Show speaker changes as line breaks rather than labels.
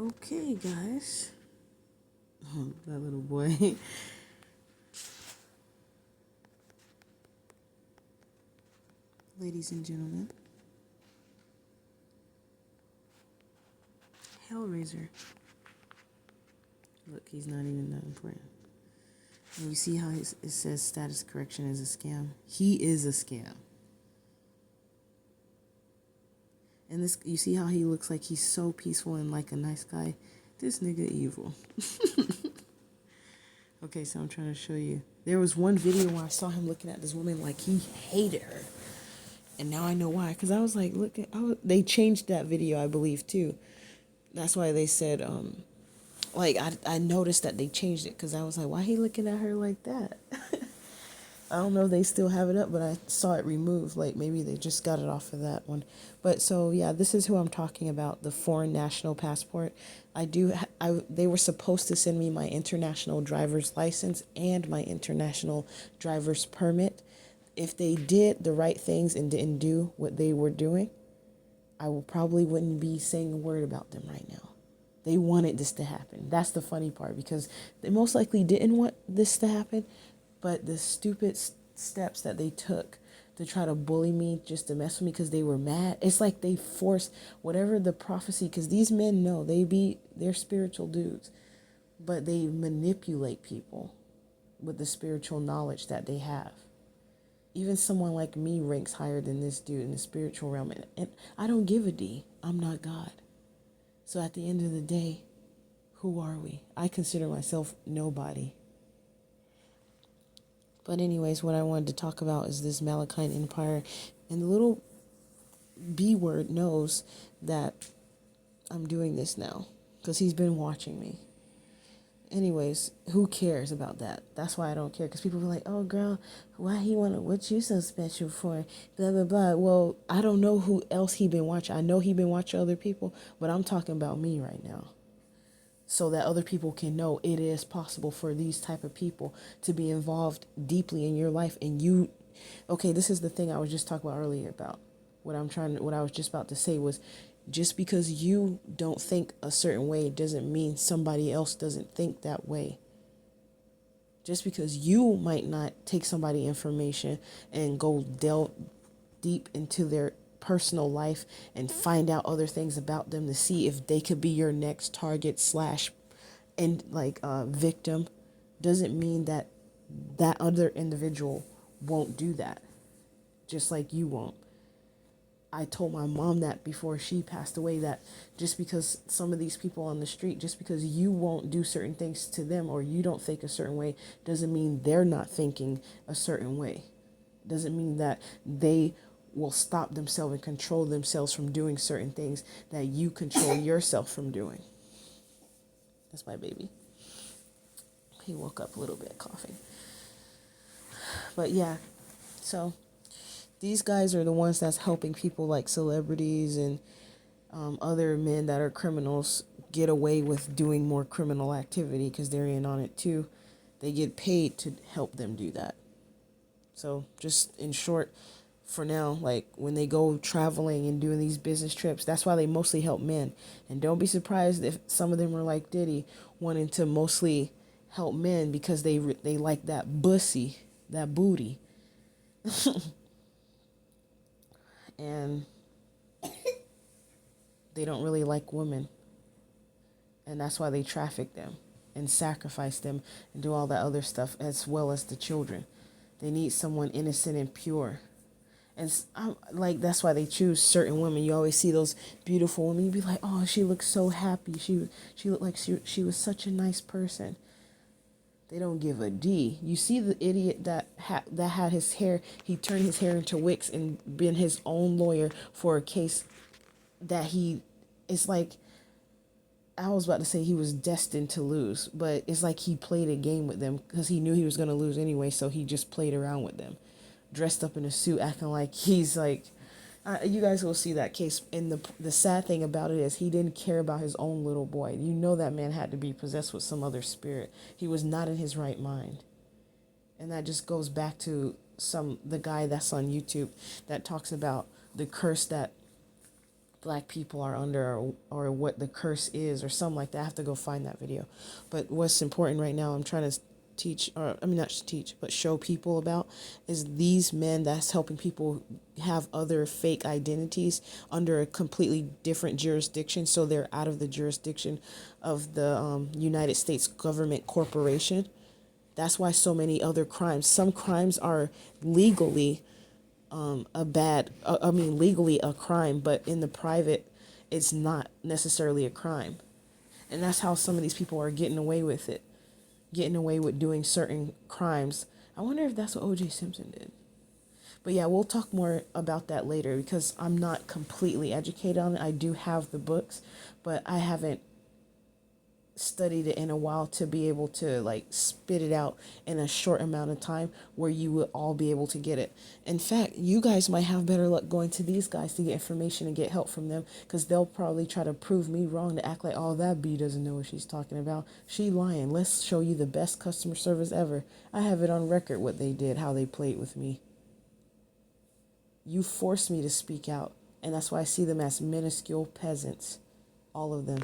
Okay, guys. Oh, that little boy. Ladies and gentlemen, Hellraiser. Look, he's not even that important. And you see how it says status correction is a scam? He is a scam. And this, you see how he looks like he's so peaceful and like a nice guy? This nigga evil. Okay, so I'm trying to show you. There was one video where I saw him looking at this woman like he hated her. And now I know why. Because I was like, look at... they changed that video, I believe, too. That's why they said, I noticed that they changed it. Because I was like, why he looking at her like that? I don't know if they still have it up, but I saw it removed. Like, maybe they just got it off of that one. But so, yeah, this is who I'm talking about, the foreign national passport. They were supposed to send me my international driver's license and my international driver's permit. If they did the right things and didn't do what they were doing, probably wouldn't be saying a word about them right now. They wanted this to happen. That's the funny part, because they most likely didn't want this to happen, but the stupid steps that they took to try to bully me, just to mess with me because they were mad. It's like they forced whatever the prophecy, because these men know they're spiritual dudes, but they manipulate people with the spiritual knowledge that they have. Even someone like me ranks higher than this dude in the spiritual realm. And I don't give a D. I'm not God. So at the end of the day, who are we? I consider myself nobody. But anyways, what I wanted to talk about is this Malachite Empire. And the little B word knows that I'm doing this now because he's been watching me. Anyways, who cares about that? That's why I don't care, because people were like, oh girl, what you so special for? Blah, blah, blah. Well, I don't know who else he been watching. I know he been watching other people, but I'm talking about me right now. So that other people can know it is possible for these type of people to be involved deeply in your life. And okay, this is the thing I was just talking about earlier about what I was just about to say was, just because you don't think a certain way doesn't mean somebody else doesn't think that way. Just because you might not take somebody's information and go delve deep into their personal life and find out other things about them to see if they could be your next target / and victim, doesn't mean that other individual won't do that, just like you won't. I told my mom that before she passed away, that just because some of these people on the street, just because you won't do certain things to them or you don't think a certain way, doesn't mean they're not thinking a certain way. Doesn't mean that they will stop themselves and control themselves from doing certain things that you control yourself from doing. That's my baby. He woke up a little bit coughing. But yeah, so these guys are the ones that's helping people like celebrities and other men that are criminals get away with doing more criminal activity because they're in on it too. They get paid to help them do that. So just in short, for now, like when they go traveling and doing these business trips, that's why they mostly help men. And don't be surprised if some of them are like Diddy, wanting to mostly help men because they like that bussy, that booty. And they don't really like women. And that's why they traffic them and sacrifice them and do all that other stuff, as well as the children. They need someone innocent and pure. And that's why they choose certain women. You always see those beautiful women. You be like, oh, she looks so happy. She looked like she was such a nice person. They don't give a D. You see the idiot that had his hair. He turned his hair into wigs and been his own lawyer for a case that it's like, I was about to say he was destined to lose, but it's like he played a game with them because he knew he was going to lose anyway, so he just played around with them, dressed up in a suit, acting like he's like, you guys will see that case. And the sad thing about it is he didn't care about his own little boy. You know that man had to be possessed with some other spirit. He was not in his right mind. And that just goes back to the guy that's on YouTube that talks about the curse that black people are under, or what the curse is, or something like that. I have to go find that video. But what's important right now, I'm trying to teach, or I mean, not teach, but show people about, is these men that's helping people have other fake identities under a completely different jurisdiction, so they're out of the jurisdiction of the United States government corporation. That's why so many other crimes, some crimes are legally legally a crime, but in the private, it's not necessarily a crime. And that's how some of these people are getting away with it, getting away with doing certain crimes. I wonder if that's what O.J. Simpson did. But yeah, we'll talk more about that later, because I'm not completely educated on it. I do have the books, but I haven't studied it in a while to be able to like spit it out in a short amount of time where you will all be able to get it. In fact, you guys might have better luck going to these guys to get information and get help from them, because they'll probably try to prove me wrong, to act like, oh, that bee doesn't know what she's talking about, she lying, let's show you the best customer service ever. I have it on record what they did, how they played with me. You forced me to speak out, and that's why I see them as minuscule peasants, all of them.